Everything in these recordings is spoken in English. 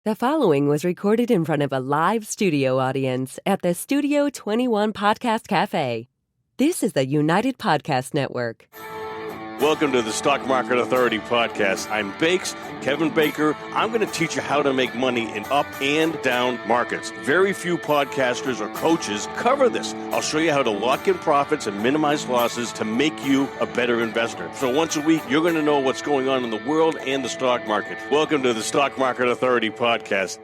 The following was recorded in front of a live studio audience at the Studio 21 Podcast Café. This is the United Podcast Network. Welcome to the Stock Market Authority podcast. I'm Bakes, Kevin Baker. I'm going to teach you how to make money in up and down markets. Very few podcasters or coaches cover this. I'll show you how to lock in profits and minimize losses to make you a better investor. So once a week, you're going to know what's going on in the world and the stock market. Welcome to the Stock Market Authority podcast.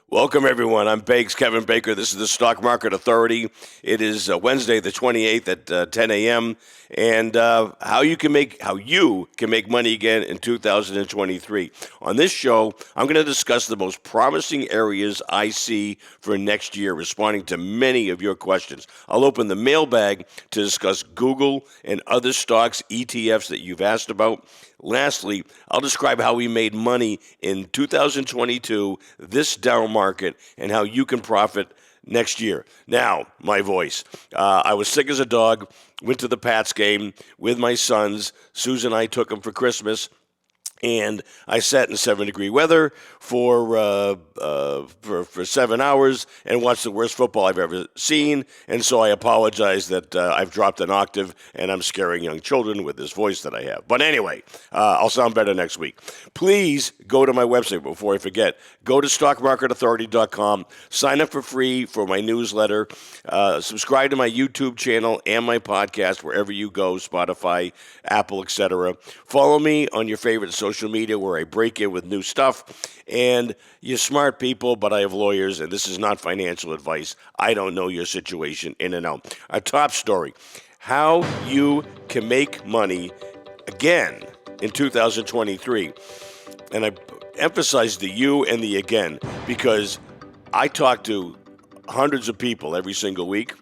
Welcome, everyone. I'm Bakes, Kevin Baker. This is the Stock Market Authority. It is Wednesday, the 28th at 10 a.m. And how you can make money again in 2023. On this show, I'm going to discuss the most promising areas I see for next year, responding to many of your questions. I'll open the mailbag to discuss Google and other stocks, ETFs that you've asked about. Lastly, I'll describe how we made money in 2022, this down market, and how you can profit next year. Now, my voice. I was sick as a dog, went to the Pats game with my sons. Susan and I took them for Christmas. And I sat in 7-degree weather for 7 hours and watched the worst football I've ever seen. And so I apologize that I've dropped an octave and I'm scaring young children with this voice that I have. But anyway, I'll sound better next week. Please go to my website before I forget. Go to stockmarketauthority.com. Sign up for free for my newsletter. Subscribe to my YouTube channel and my podcast wherever you go, Spotify, Apple, etc. Follow me on your favorite social media where I break in with new stuff. And you're smart people, but I have lawyers, and this is not financial advice. I don't know your situation in and out. Our top story, how you can make money again in 2023. And I emphasize the you and the again because I talk to hundreds of people every single week,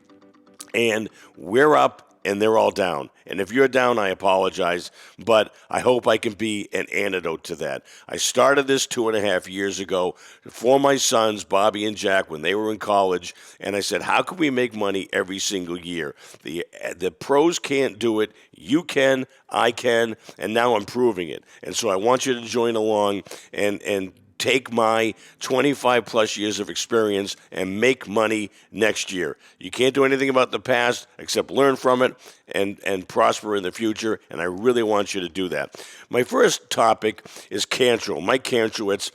and we're up and they're all down. And if you're down, I apologize, but I hope I can be an antidote to that. I started this 2.5 years ago for my sons, Bobby and Jack, when they were in college, and I said, how can we make money every single year? The pros can't do it. You can, I can, and now I'm proving it. And so I want you to join along and take my 25 plus years of experience and make money next year. You can't do anything about the past except learn from it and prosper in the future, and I really want you to do that. My first topic is Cantrell, Mike Kantrowitz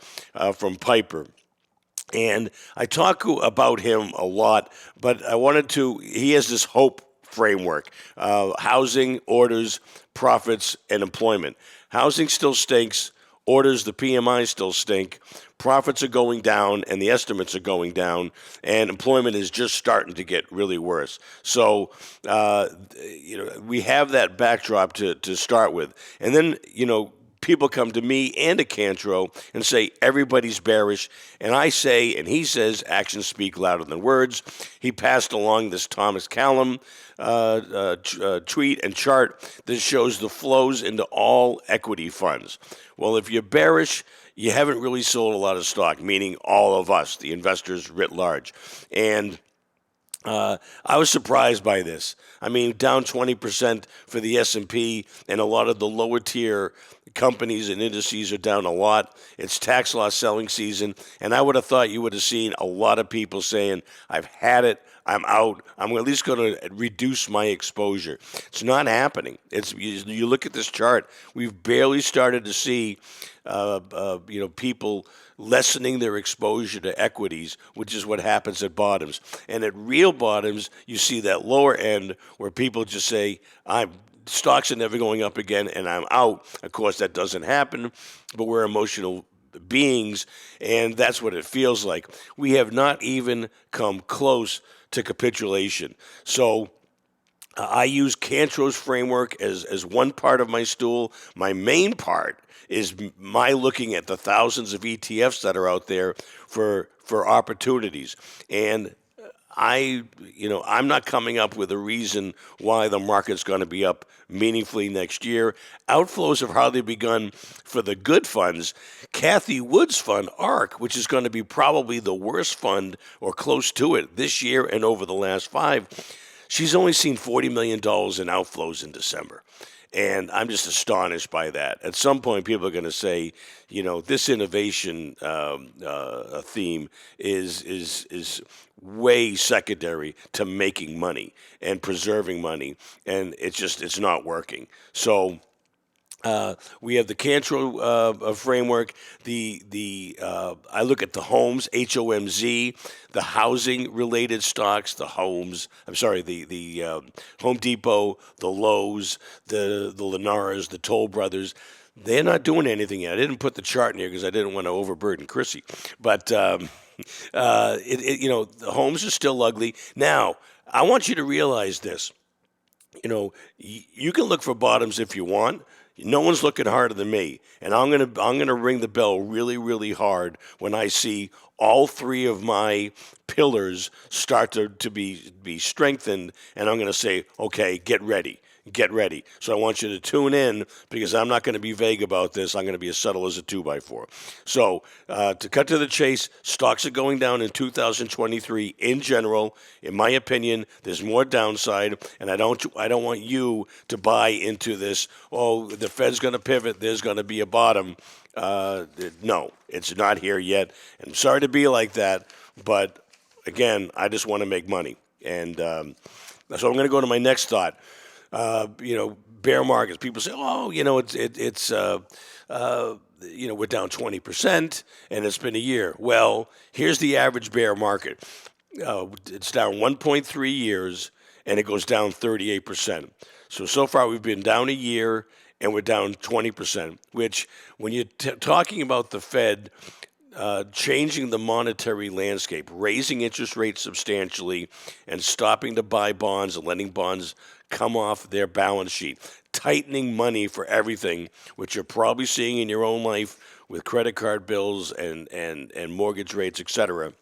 from Piper. And I talk about him a lot, but he has this HOPE framework, housing, orders, profits, and employment. Housing still stinks. Orders, the PMI still stink. Profits are going down, and the estimates are going down, and employment is just starting to get really worse. So, we have that backdrop to start with. And then, people come to me and to Cantrell and say, everybody's bearish. And I say, and he says, actions speak louder than words. He passed along this Thomas Callum tweet and chart that shows the flows into all equity funds. Well, if you're bearish, you haven't really sold a lot of stock, meaning all of us, the investors writ large. And I was surprised by this. I mean, down 20% for the S&P, and a lot of the lower tier companies and indices are down a lot. It's tax loss selling season, and I would have thought you would have seen a lot of people saying, I've had it, I'm out, I'm at least going to reduce my exposure. It's not happening. You look at this chart, we've barely started to see people lessening their exposure to equities, which is what happens at bottoms. And at real bottoms, you see that lower end where people just say, stocks are never going up again, and I'm out. Of course, that doesn't happen, but we're emotional beings, and that's what it feels like. We have not even come close to capitulation. So I use Cantrell's framework as one part of my stool. My main part is my looking at the thousands of ETFs that are out there for opportunities. And I'm not coming up with a reason why the market's going to be up meaningfully next year. Outflows have hardly begun for the good funds. Kathy Wood's fund, ARC, which is going to be probably the worst fund or close to it this year and over the last 5, she's only seen $40 million in outflows in December. And I'm just astonished by that. At some point, people are going to say, this innovation theme is way secondary to making money and preserving money, and it's not working. So we have the Cantrell framework. I look at the homes, HOMZ, the housing related stocks, the Home Depot, the Lowe's, the Lennars, the Toll Brothers. They're not doing anything yet. I didn't put the chart in here because I didn't want to overburden Chrissy. But the homes are still ugly. Now, I want you to realize this. You can look for bottoms if you want. No one's looking harder than me, and I'm gonna ring the bell really, really hard when I see all three of my pillars start to be strengthened, and I'm gonna say, okay, get ready. Get ready. So I want you to tune in because I'm not going to be vague about this. I'm going to be as subtle as a 2x4. So to cut to the chase, stocks are going down in 2023 in general. In my opinion, there's more downside, and I don't want you to buy into this. Oh, the Fed's going to pivot. There's going to be a bottom. No, it's not here yet. I'm sorry to be like that, but again, I just want to make money, and so I'm going to go to my next thought. Bear markets. People say, it's we're down 20% and it's been a year. Well, here's the average bear market. It's down 1.3 years and it goes down 38%. So far we've been down a year and we're down 20%, which when you're talking about the Fed changing the monetary landscape, raising interest rates substantially and stopping to buy bonds and letting bonds come off their balance sheet, tightening money for everything, which you're probably seeing in your own life with credit card bills and mortgage rates, etc.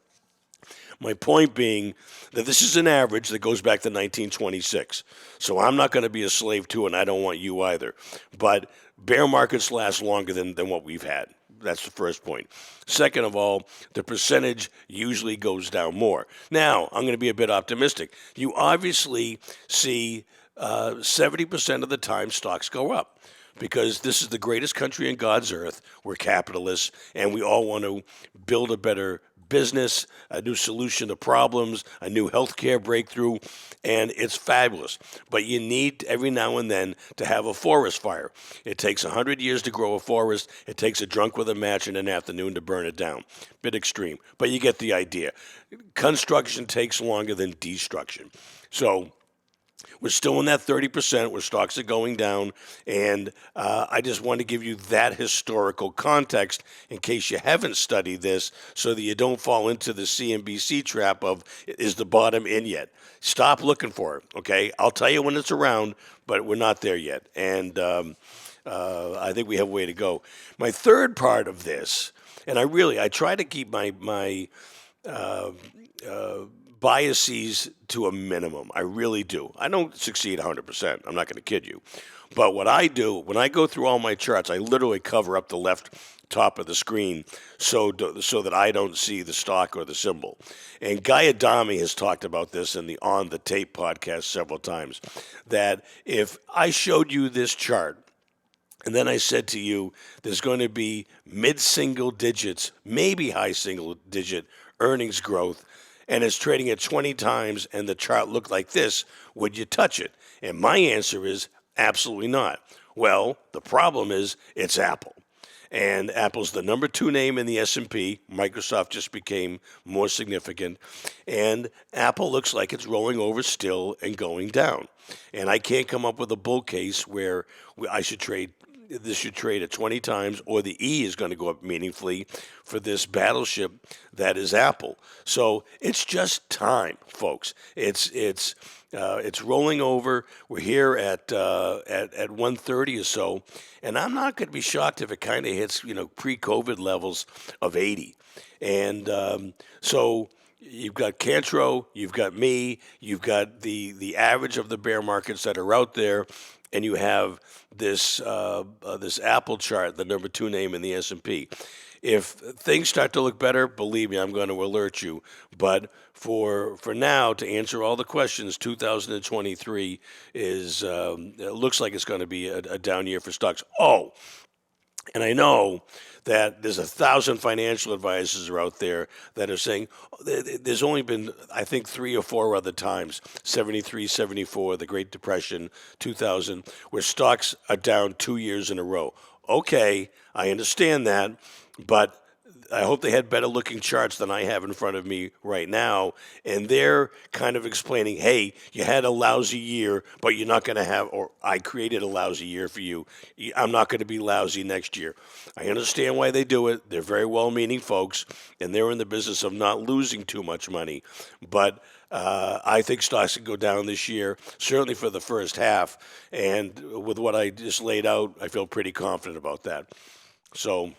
My point being that this is an average that goes back to 1926. So I'm not going to be a slave to it, and I don't want you either. But bear markets last longer than what we've had. That's the first point. Second of all, the percentage usually goes down more. Now, I'm going to be a bit optimistic. You obviously see 70% of the time stocks go up because this is the greatest country in God's earth. We're capitalists, and we all want to build a better business, a new solution to problems, a new healthcare breakthrough, and it's fabulous. But you need every now and then to have a forest fire. It takes 100 years to grow a forest. It takes a drunk with a match in an afternoon to burn it down. Bit extreme, but you get the idea. Construction takes longer than destruction. So we're still in that 30% where stocks are going down, and I just want to give you that historical context in case you haven't studied this so that you don't fall into the CNBC trap of, is the bottom in yet? Stop looking for it, okay? I'll tell you when it's around, but we're not there yet, and I think we have a way to go. My third part of this, and I try to keep my biases to a minimum. I really do. I don't succeed 100%. I'm not going to kid you. But what I do, when I go through all my charts, I literally cover up the left top of the screen so that I don't see the stock or the symbol. And Guy Adami has talked about this in the On the Tape podcast several times, that if I showed you this chart and then I said to you, there's going to be mid-single digits, maybe high single-digit earnings growth, and it's trading at 20 times, and the chart looked like this, would you touch it? And my answer is absolutely not. Well, the problem is it's Apple. And Apple's the number 2 name in the S&P. Microsoft just became more significant. And Apple looks like it's rolling over still and going down. And I can't come up with a bull case where this should trade at 20 times, or the E is going to go up meaningfully for this battleship that is Apple. So it's just time, folks. It's rolling over. We're here at 130 or so, and I'm not going to be shocked if it kind of hits pre-COVID levels of 80. And so you've got Cantro, you've got me, you've got the average of the bear markets that are out there, and you have this Apple chart, the number 2 name in the S&P. If things start to look better, believe me, I'm going to alert you. But for now, to answer all the questions, 2023 is it looks like it's going to be a down year for stocks. Oh, and I know that there's 1,000 financial advisors are out there that are saying there's only been, I think, 3 or 4 other times, 73, 74, the Great Depression, 2000, where stocks are down 2 years in a row. Okay, I understand that, but I hope they had better looking charts than I have in front of me right now. And they're kind of explaining, hey, you had a lousy year, but you're not going to have, or I created a lousy year for you. I'm not going to be lousy next year. I understand why they do it. They're very well-meaning folks, and they're in the business of not losing too much money. But I think stocks can go down this year, certainly for the first half. And with what I just laid out, I feel pretty confident about that. So,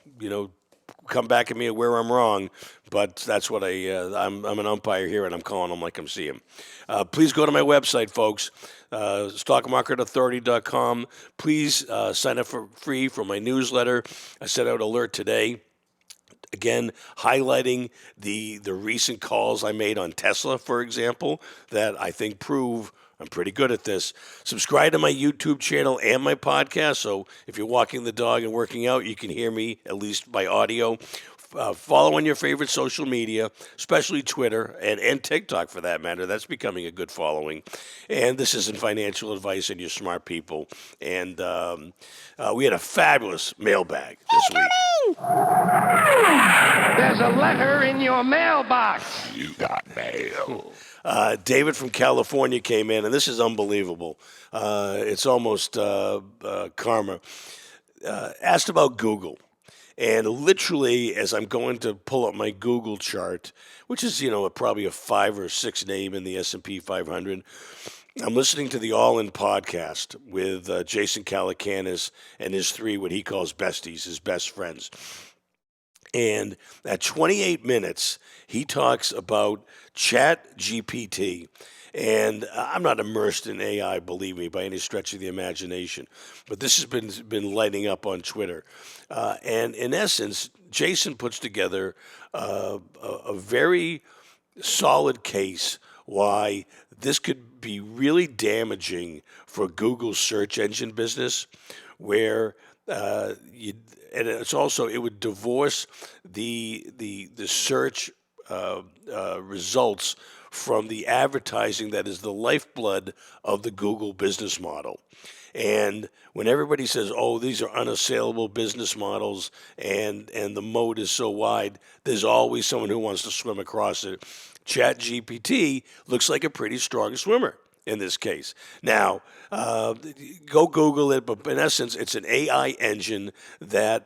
come back at me where I'm wrong, but that's what I'm an umpire here, and I'm calling them like I'm seeing them. Please go to my website, folks, stockmarketauthority.com. Please sign up for free for my newsletter. I sent out an alert today. Again, highlighting the recent calls I made on Tesla, for example, that I think prove I'm pretty good at this. Subscribe to my YouTube channel and my podcast, so if you're walking the dog and working out, you can hear me, at least by audio. Follow on your favorite social media, especially Twitter and TikTok for that matter. That's becoming a good following. And this isn't financial advice, and you're smart people. And we had a fabulous mailbag this week. There's a letter in your mailbox. You got mail. David from California came in, and this is unbelievable. It's almost karma. Asked about Google. And literally, as I'm going to pull up my Google chart, which is, probably a 5 or 6 name in the S&P 500, I'm listening to the All In podcast with Jason Calacanis and his 3, what he calls besties, his best friends. And at 28 minutes, he talks about ChatGPT. And I'm not immersed in AI, believe me, by any stretch of the imagination. But this has been lighting up on Twitter. And in essence, Jason puts together a very solid case why this could be really damaging for Google's search engine business, where and it would divorce the search results from the advertising that is the lifeblood of the Google business model. And when everybody says, oh, these are unassailable business models and the moat is so wide, there's always someone who wants to swim across it. ChatGPT looks like a pretty strong swimmer in this case. Now, go Google it, but in essence, it's an AI engine that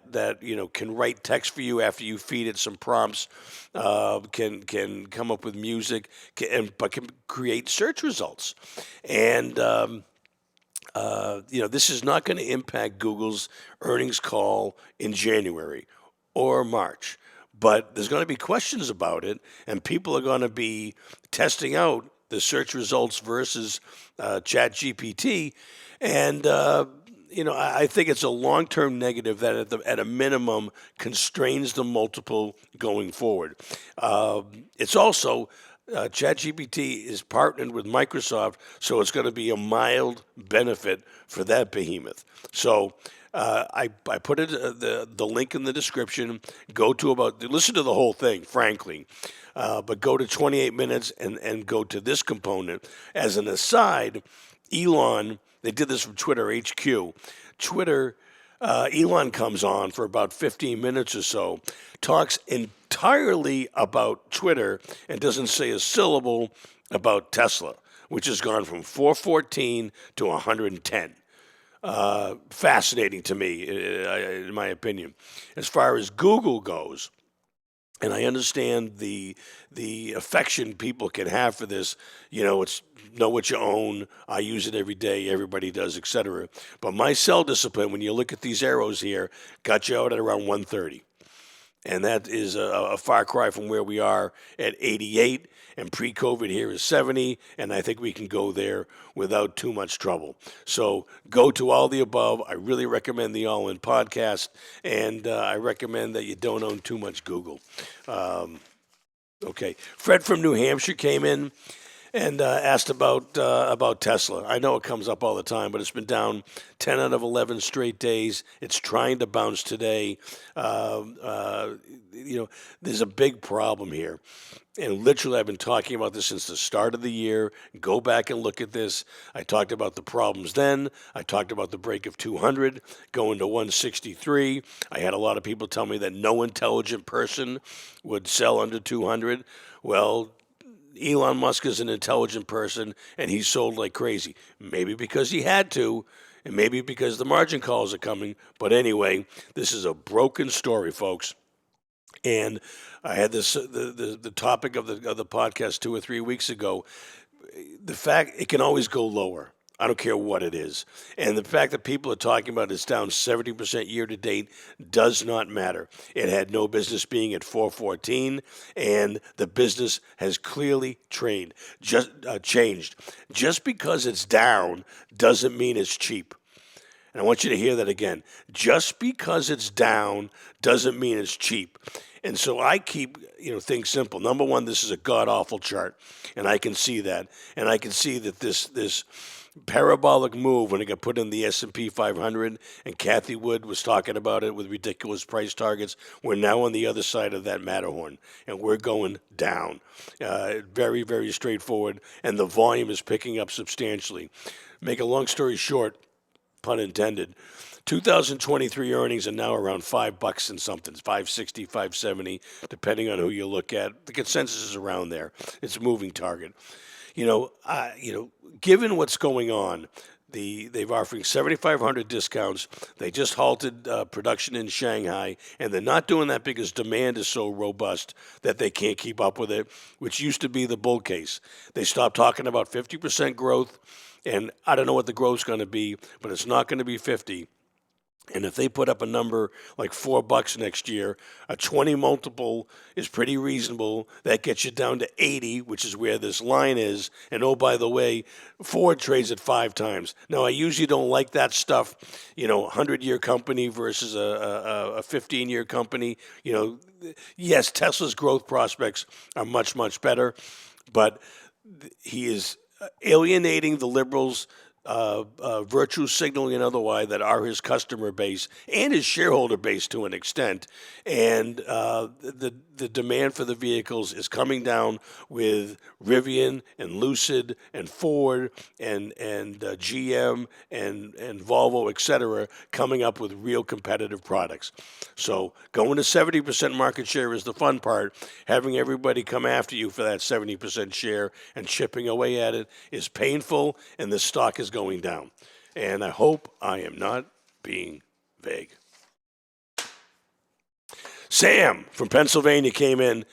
can write text for you after you feed it some prompts, can come up with music, but can create search results. And this is not going to impact Google's earnings call in January or March. But there's going to be questions about it, and people are going to be testing out the search results versus ChatGPT. And, I think it's a long-term negative that at a minimum constrains the multiple going forward. It's also, ChatGPT is partnered with Microsoft, so it's going to be a mild benefit for that behemoth. So I put it the link in the description. Listen to the whole thing, frankly. But go to 28 minutes and go to this component. As an aside, ELON, they did this from Twitter HQ. Elon comes on for about 15 minutes or so, talks entirely about Twitter, and doesn't say a syllable about Tesla, which has gone from 414 to 110. Fascinating to me, in my opinion. As far as Google goes, and I understand the affection people can have for this. It's know what you own. I use it every day. Everybody does, etc. But my sell discipline, when you look at these arrows here, got you out at around 130. And that is a far cry from where we are at 88, and pre-COVID here is 70, and I think we can go there without too much trouble. So go to all the above. I really recommend the All In podcast, and I recommend that you don't own too much Google. Okay, Fred from New Hampshire came in and asked about Tesla. I know it comes up all the time, but it's been down 10 out of 11 straight days. It's trying to bounce today. There's a big problem here. And literally, I've been talking about this since the start of the year. Go back and look at this. I talked about the problems then. I talked about the break of 200, going to 163. I had a lot of people tell me that no intelligent person would sell under 200. Well, Elon Musk is an intelligent person, and he sold like crazy. Maybe because he had to, and maybe because the margin calls are coming. But anyway, this is a broken story, folks. And I had this the topic of the podcast 2 or 3 weeks ago. The fact it can always go lower. I don't care what it is. And the fact that people are talking about it's down 70% year to date does not matter. It had no business being at 414, and the business has clearly changed. Just because it's down doesn't mean it's cheap. And I want you to hear that again. Just because it's down doesn't mean it's cheap. And so I keep, things simple. Number one, this is a god-awful chart, and I can see that. And I can see that this parabolic move when it got put in the S&P 500, and Kathy Wood was talking about it with ridiculous price targets. We're now on the other side of that Matterhorn, and we're going down. Very, very straightforward, and the volume is picking up substantially. Make a long story short, pun intended, 2023 earnings are now around $5 and something, 560, 570, depending on who you look at. The consensus is around there. It's a moving target. Given what's going on, they've offering 7,500 discounts. They just halted production in Shanghai, and they're not doing that because demand is so robust that they can't keep up with it, which used to be the bull case. They stopped talking about 50% growth, and I don't know what the growth's going to be, but it's not going to be 50. And if they put up a number like $4 next year, a 20 multiple is pretty reasonable. That gets you down to 80, which is where this line is. And oh, by the way, Ford trades at 5 times. Now, I usually don't like that stuff, 100-year company versus a 15-year company. Yes, Tesla's growth prospects are much, much better, but he is alienating the liberals, virtue signaling and otherwise that are his customer base and his shareholder base to an extent. And the demand for the vehicles is coming down with Rivian and Lucid and Ford and GM and Volvo, et cetera, coming up with real competitive products. So going to 70% market share is the fun part. Having everybody come after you for that 70% share and chipping away at it is painful, and the stock is going down. And I hope I am not being vague. Sam from Pennsylvania came in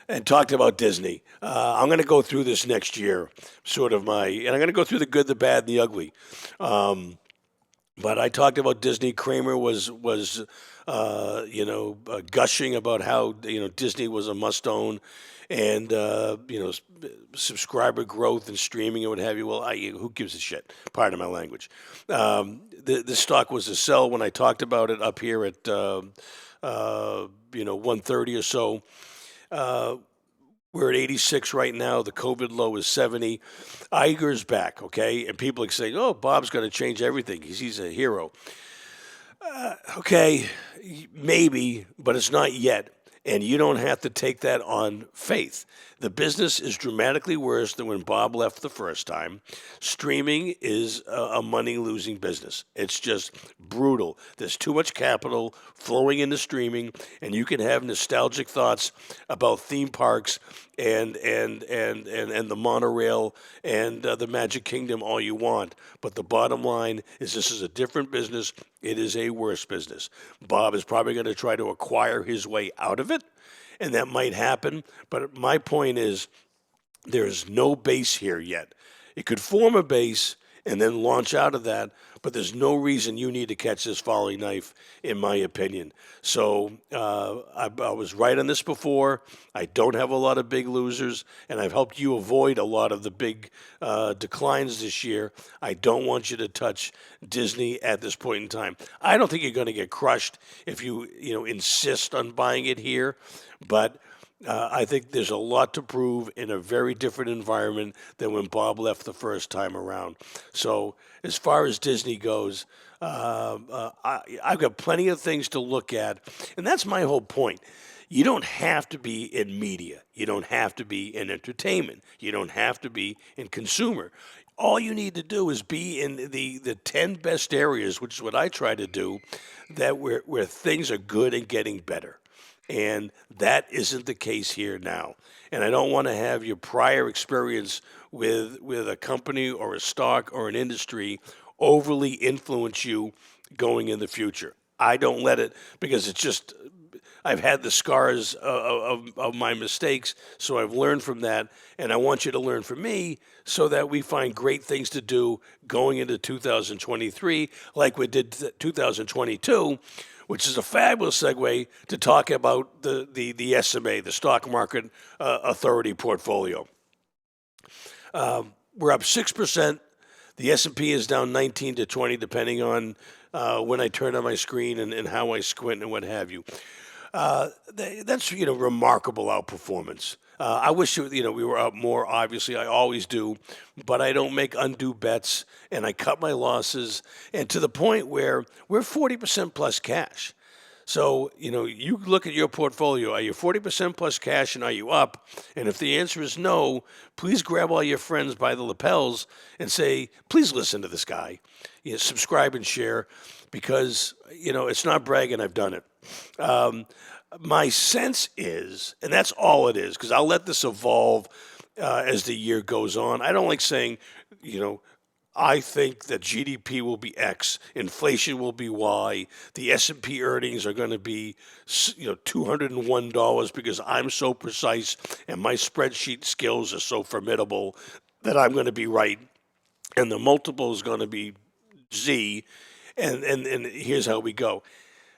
and talked about Disney. I'm going to go through this next year, and I'm going to go through the good, the bad, and the ugly. But I talked about Disney. Kramer was gushing about how Disney was a must-own, and subscriber growth and streaming and what have you. Well, who gives a shit? Pardon my language. The stock was a sell when I talked about it up here at 130 or so. We're at 86 right now. The COVID low is 70. Iger's back, okay? And people are saying, oh, Bob's going to change everything. He's a hero. Okay, maybe, but it's not yet. And you don't have to take that on faith. The business is dramatically worse than when Bob left the first time. Streaming is a money-losing business. It's just brutal. There's too much capital flowing into streaming, and you can have nostalgic thoughts about theme parks and the monorail and the Magic Kingdom all you want. But the bottom line is this is a different business. It is a worse business. Bob is probably going to try to acquire his way out of it, and that might happen. But my point is there's no base here yet. It could form a base, and then launch out of that. But there's no reason you need to catch this falling knife, in my opinion. So I was right on this before. I don't have a lot of big losers, and I've helped you avoid a lot of the big declines this year. I don't want you to touch Disney at this point in time. I don't think you're going to get crushed if you insist on buying it here, but I think there's a lot to prove in a very different environment than when Bob left the first time around. So as far as Disney goes, I've got plenty of things to look at, and that's my whole point. You don't have to be in media. You don't have to be in entertainment. You don't have to be in consumer. All you need to do is be in the 10 best areas, which is what I try to do, that where things are good and getting better. And that isn't the case here now. And I don't want to have your prior experience with a company or a stock or an industry overly influence you going in the future. I don't let it, because it's just, I've had the scars of my mistakes, so I've learned from that, and I want you to learn from me so that we find great things to do going into 2023 like we did 2022, which is a fabulous segue to talk about the SMA, the Stock Market Authority portfolio. We're up 6%. The S&P is down 19 to 20, depending on when I turn on my screen and how I squint and what have you. That's remarkable outperformance. I wish we were up more. Obviously, I always do, but I don't make undue bets, and I cut my losses, and to the point where we're 40% plus cash. So you look at your portfolio. Are you 40% plus cash, and are you up? And if the answer is no, please grab all your friends by the lapels and say, please listen to this guy. Subscribe and share, because it's not bragging. I've done it. My sense is, and that's all it is, because I'll let this evolve as the year goes on. I don't like saying, I think that GDP will be X, inflation will be Y, the S&P earnings are going to be, $201 because I'm so precise and my spreadsheet skills are so formidable that I'm going to be right, and the multiple is going to be Z, and here's how we go.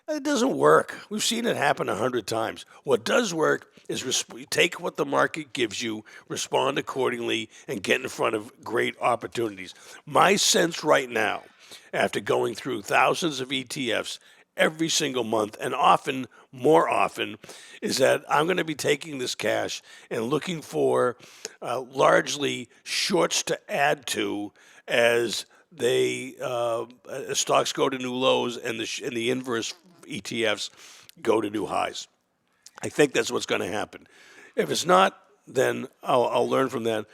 It doesn't work. We've seen it happen 100 times. What does work is take what the market gives you, respond accordingly, and get in front of great opportunities. My sense right now, after going through thousands of ETFs every single month, and more often, is that I'm going to be taking this cash and looking for largely shorts to add to as stocks go to new lows and the inverse ETFs go to new highs. I think that's what's going to happen. If it's not, then I'll learn from that.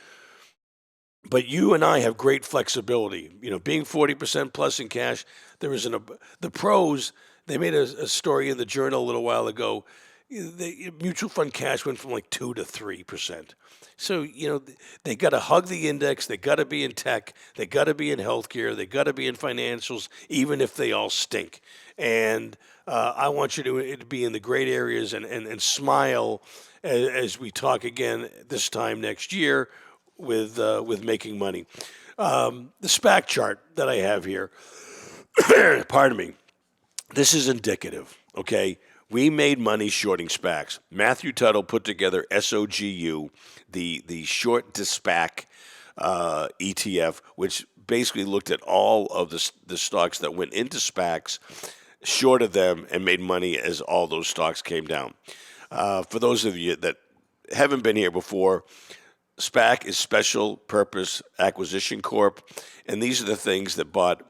But you and I have great flexibility. Being 40% plus in cash, there isn't the pros. They made a story in the Journal a little while ago. The mutual fund cash went from like 2 to 3%. So, they got to hug the index. They got to be in tech. They got to be in healthcare. They got to be in financials, even if they all stink. And I want you to be in the great areas and smile as we talk again this time next year with making money. The SPAC chart that I have here, pardon me, this is indicative, okay? We made money shorting SPACs. Matthew Tuttle put together SOGU, the short to SPAC ETF, which basically looked at all of the stocks that went into SPACs, shorted them, and made money as all those stocks came down. For those of you that haven't been here before, SPAC is Special Purpose Acquisition Corp, and these are the things that bought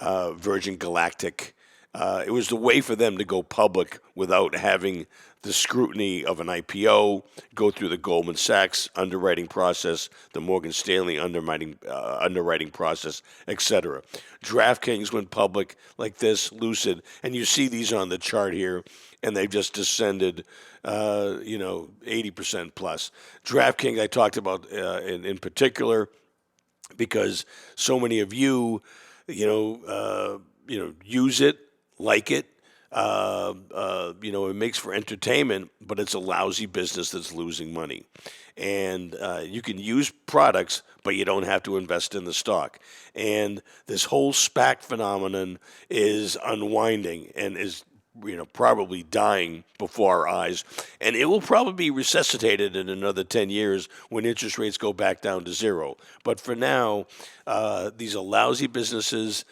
Virgin Galactic. It was the way for them to go public without having the scrutiny of an IPO, go through the Goldman Sachs underwriting process, the Morgan Stanley underwriting process, etc. DraftKings went public like this, Lucid, and you see these on the chart here, and they've just descended, 80% plus. DraftKings I talked about in particular because so many of you, use it, like it, It makes for entertainment, but it's a lousy business that's losing money. And you can use products, but you don't have to invest in the stock. And this whole SPAC phenomenon is unwinding and is probably dying before our eyes. And it will probably be resuscitated in another 10 years when interest rates go back down to zero. But for now, these are lousy businesses.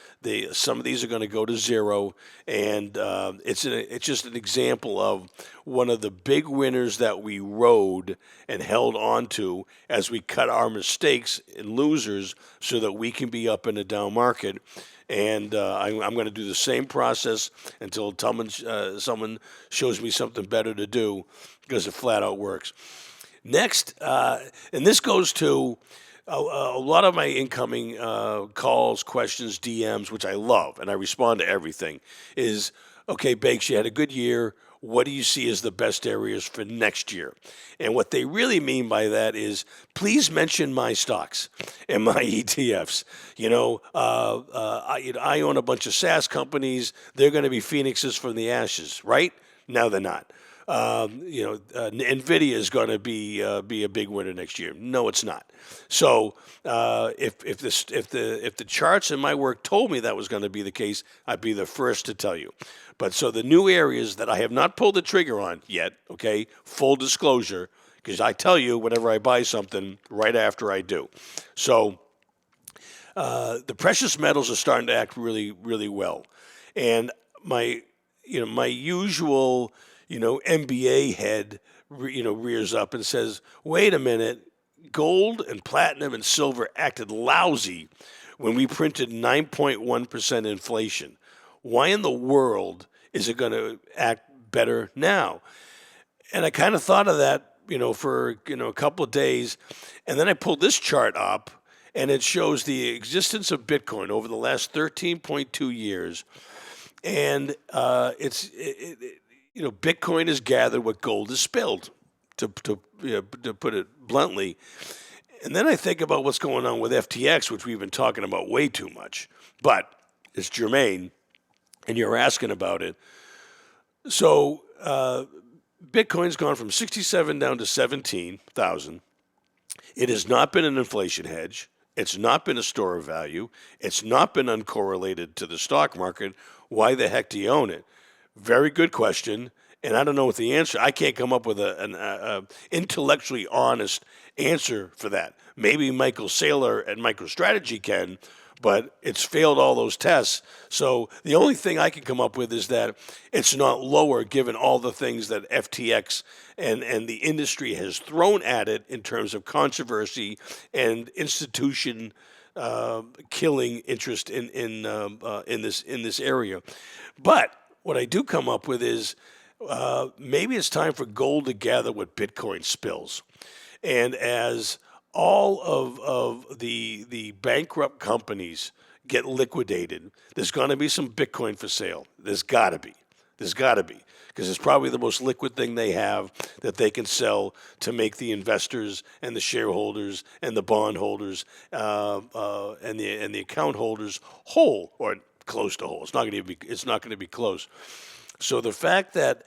Some of these are going to go to zero. And it's just an example of one of the big winners that we rode and held on to as we cut our mistakes and losers so that we can be up in a down market. And I'm going to do the same process until someone shows me something better to do, because it flat out works. Next, and this goes to a lot of my incoming calls, questions, DMs, which I love, and I respond to everything, is, okay, Bakes, you had a good year. What do you see as the best areas for next year? And what they really mean by that is, please mention my stocks and my ETFs. I own a bunch of SaaS companies. They're going to be phoenixes from the ashes, right? No, they're not. NVIDIA is going to be a big winner next year. No, it's not. So if the charts in my work told me that was going to be the case, I'd be the first to tell you. But so the new areas that I have not pulled the trigger on yet, okay, full disclosure, because I tell you whenever I buy something right after I do. So the precious metals are starting to act really, really well. And my usual, MBA head, rears up and says, wait a minute, gold and platinum and silver acted lousy when we printed 9.1% inflation. Why in the world is it going to act better now? And I kind of thought of that, for, a couple of days. And then I pulled this chart up, and it shows the existence of Bitcoin over the last 13.2 years. And Bitcoin is gathered what gold is spilled, to put it bluntly. And then I think about what's going on with FTX, which we've been talking about way too much. But it's germane, and you're asking about it. So Bitcoin's gone from 67 down to 17,000. It has not been an inflation hedge. It's not been a store of value. It's not been uncorrelated to the stock market. Why the heck do you own it? Very good question, and I don't know what the answer. I can't come up with an intellectually honest answer for that. Maybe Michael Saylor at MicroStrategy can, but it's failed all those tests. So the only thing I can come up with is that it's not lower, given all the things that FTX and the industry has thrown at it in terms of controversy and institution killing interest in this area. But what I do come up with is maybe it's time for gold to gather what Bitcoin spills. And as all of the bankrupt companies get liquidated, there's going to be some Bitcoin for sale. There's got to be. Because it's probably the most liquid thing they have that they can sell to make the investors and the shareholders and the bondholders and the account holders whole, or close to whole. It's not going to be close. So the fact that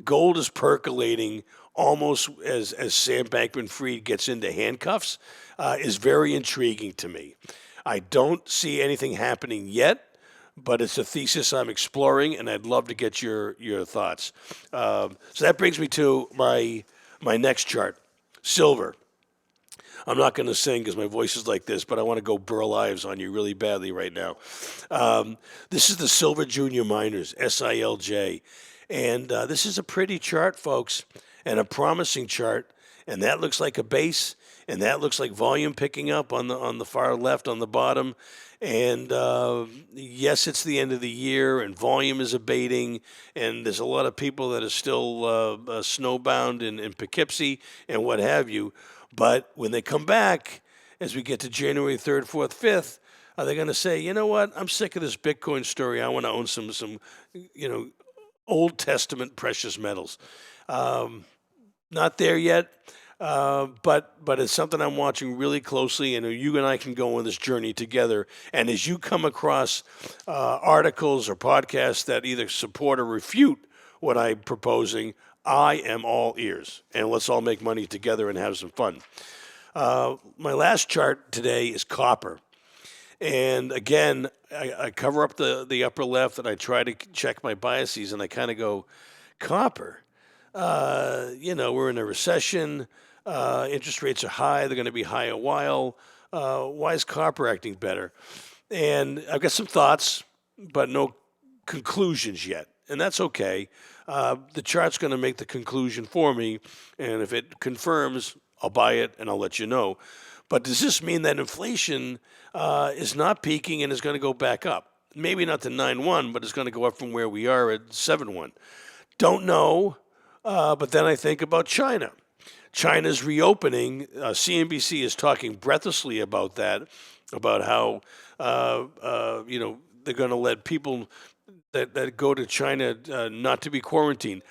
gold is percolating almost as Sam Bankman-Fried gets into handcuffs is very intriguing to me. I don't see anything happening yet, but it's a thesis I'm exploring, and I'd love to get your thoughts. So that brings me to my next chart, silver. I'm not going to sing because my voice is like this, but I want to go Burl Ives on you really badly right now. This is the Silver Junior Miners, SILJ. And this is a pretty chart, folks, and a promising chart. And that looks like a base, and that looks like volume picking up on the far left on the bottom. And yes, it's the end of the year, and volume is abating, and there's a lot of people that are still snowbound in Poughkeepsie and what have you. But when they come back, as we get to January 3rd, 4th, 5th, are they going to say, you know what, I'm sick of this Bitcoin story. I want to own some Old Testament precious metals? Not there yet. But it's something I'm watching really closely, and you and I can go on this journey together. And as you come across articles or podcasts that either support or refute what I'm proposing, I am all ears. And let's all make money together and have some fun. My last chart today is copper. And again, I cover up the upper left, and I try to check my biases, and I kind of go, copper. We're in a recession. Interest rates are high. They're going to be high a while. Why is copper acting better? And I've got some thoughts, but no conclusions yet. And that's okay. The chart's going to make the conclusion for me. And if it confirms, I'll buy it and I'll let you know. But does this mean that inflation is not peaking and is going to go back up? Maybe not to 9.1, but it's going to go up from where we are at 7.1. Don't know. But then I think about China. China's reopening. CNBC is talking breathlessly about that, about how they're going to let people that go to China not to be quarantined.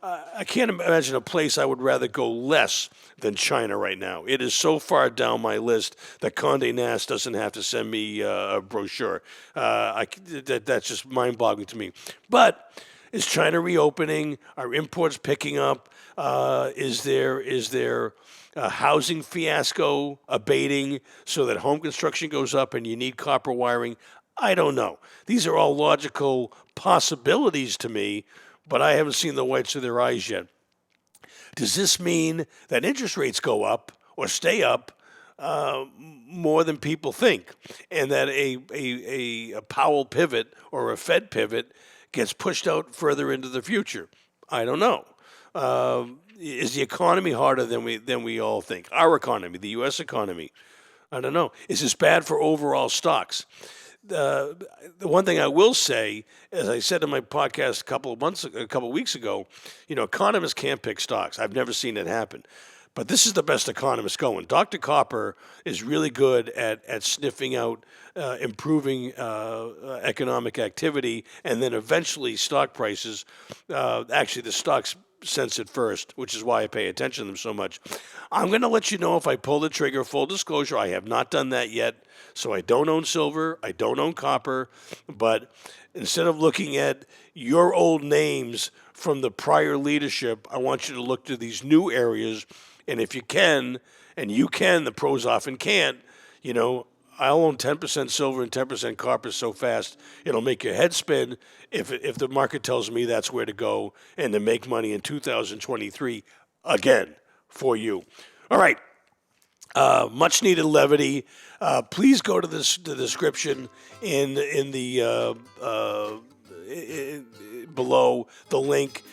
I can't imagine a place I would rather go less than China right now. It is so far down my list that Condé Nast doesn't have to send me a brochure. That's just mind-boggling to me. But is China reopening? Are imports picking up? Is there a housing fiasco abating so that home construction goes up and you need copper wiring? I don't know. These are all logical possibilities to me, but I haven't seen the whites of their eyes yet. Does this mean that interest rates go up or stay up more than people think, and that a Powell pivot or a Fed pivot gets pushed out further into the future? I don't know. Is the economy harder than we all think? Our economy, the U.S. economy, I don't know. Is this bad for overall stocks? The one thing I will say, as I said in my podcast a couple weeks ago, economists can't pick stocks. I've never seen it happen. But this is the best economist going. Dr. Copper is really good at sniffing out improving economic activity, and then eventually stock prices. Actually, the stocks sense it first, which is why I pay attention to them so much. I'm going to let you know if I pull the trigger. Full disclosure, I have not done that yet. So I don't own silver. I don't own copper. But instead of looking at your old names from the prior leadership, I want you to look to these new areas. And if you can, the pros often can't, I'll own 10% silver and 10% copper so fast it'll make your head spin if the market tells me that's where to go and to make money in 2023 again for you. All right. Much needed levity. Please go to the description in the below the link.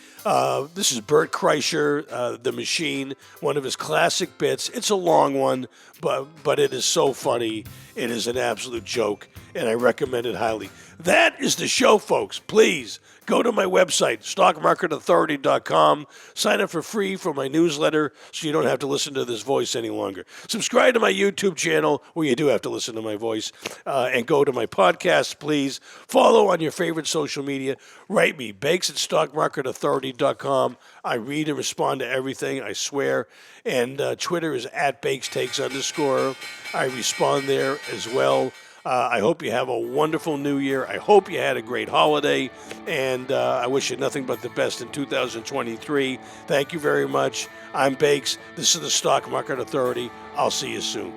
This is Bert Kreischer, The Machine, one of his classic bits. It's a long one, but it is so funny. It is an absolute joke, and I recommend it highly. That is the show, folks. Please go to my website, stockmarketauthority.com. Sign up for free for my newsletter so you don't have to listen to this voice any longer. Subscribe to my YouTube channel where you do have to listen to my voice. And go to my podcast, please. Follow on your favorite social media. Write me, bakes at stockmarketauthority.com. I read and respond to everything, I swear. And Twitter is @bakestakes_. I respond there as well. I hope you have a wonderful new year. I hope you had a great holiday, and I wish you nothing but the best in 2023. Thank you very much. I'm Bakes. This is the Stock Market Authority. I'll see you soon.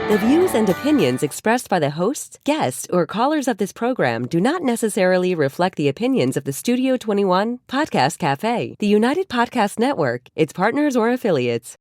The views and opinions expressed by the hosts, guests, or callers of this program do not necessarily reflect the opinions of the Studio 21 Podcast Café, the United Podcast Network, its partners, or affiliates.